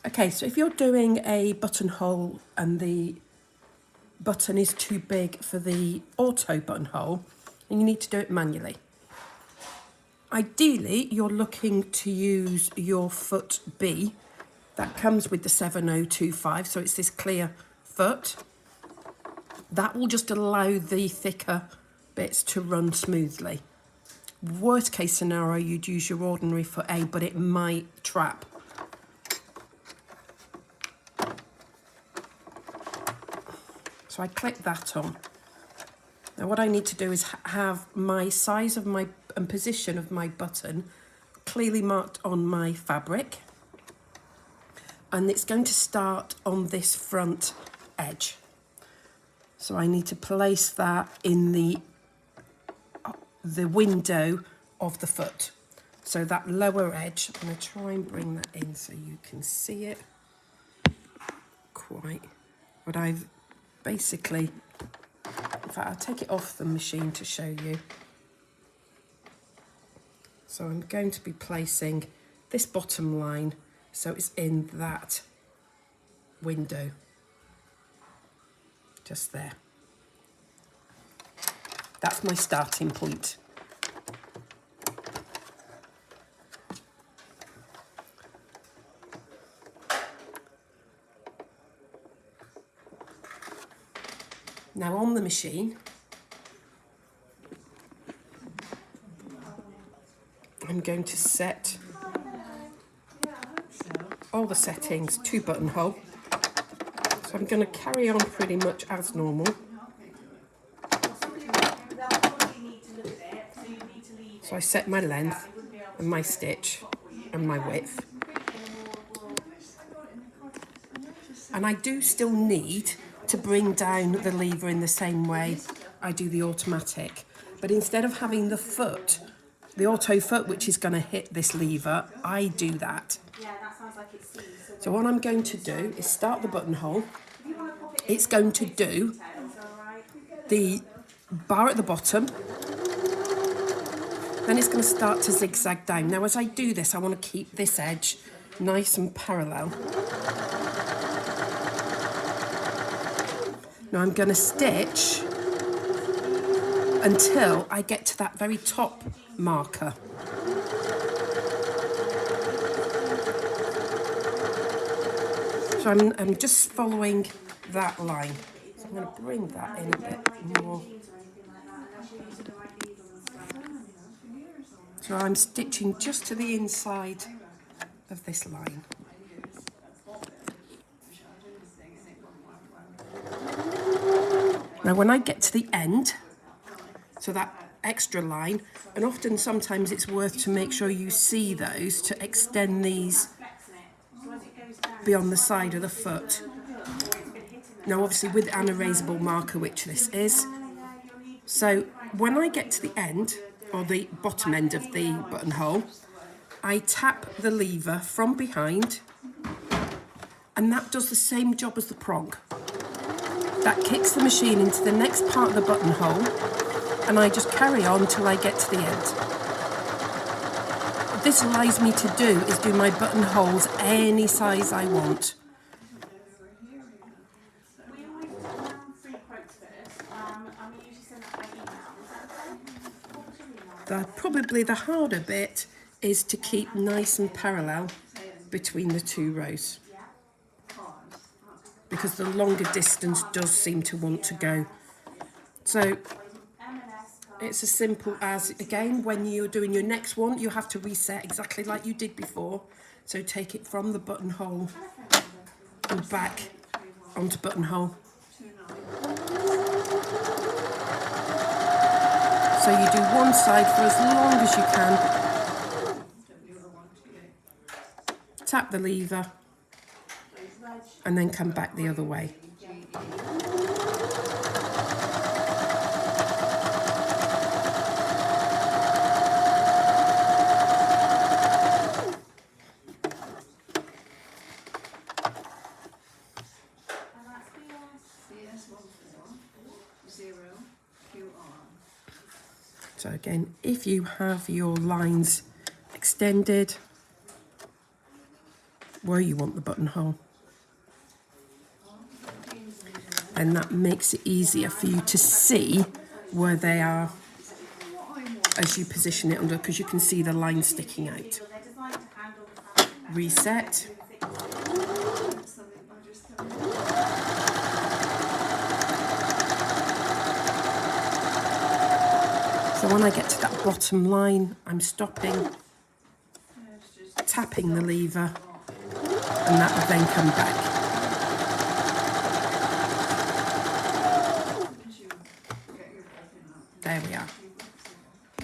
Okay, so if you're doing a buttonhole and the button is too big for the auto buttonhole, then you need to do it manually. Ideally, you're looking to use your foot B that comes with the 7025, so it's this clear foot. That will just allow the thicker bits to run smoothly. Worst case scenario, you'd use your ordinary foot A, but it might trap. So I click that on. Now what I need to do is have my size of my and position of my button clearly marked on my fabric. And it's going to start on this front edge. So I need to place that in the window of the foot. So that lower edge, I'm going to try and bring that in so you can see it quite. But I've basically, in fact, I'll take it off the machine to show you. So I'm going to be placing this bottom line so it's in that window, just there. That's my starting point. Now on the machine, I'm going to set all the settings to buttonhole. So I'm going to carry on pretty much as normal. So I set my length and my stitch and my width. And I do still need to bring down the lever in the same way I do the automatic. But instead of having the foot, the auto foot, which is going to hit this lever, I do that. So what I'm going to do is start the buttonhole. It's going to do the bar at the bottom. Then it's going to start to zigzag down. Now as I do this, I want to keep this edge nice and parallel. Now I'm going to stitch until I get to that very top marker. So I'm just following that line. So I'm going to bring that in a bit more. So I'm stitching just to the inside of this line. Now when I get to the end, so that extra line, and often sometimes it's worth to make sure you see those to extend these beyond the side of the foot. Now obviously with an erasable marker, which this is. So when I get to the end, or the bottom end of the buttonhole, I tap the lever from behind, and that does the same job as the prong. That kicks the machine into the next part of the buttonhole, and I just carry on till I get to the end. What this allows me to do is do my buttonholes any size I want. Probably the harder bit is to keep nice and parallel between the two rows, because the longer distance does seem to want to go. So it's as simple as, again, when you're doing your next one, you have to reset exactly like you did before. So take it from the buttonhole and back onto buttonhole. So you do one side for as long as you can. Tap the lever and then come back the other way. So again, if you have your lines extended, where you want the buttonhole. And that makes it easier for you to see where they are as you position it under, because you can see the line sticking out. Reset. So when I get to that bottom line, I'm stopping, tapping the lever, and that will then come back. There we are.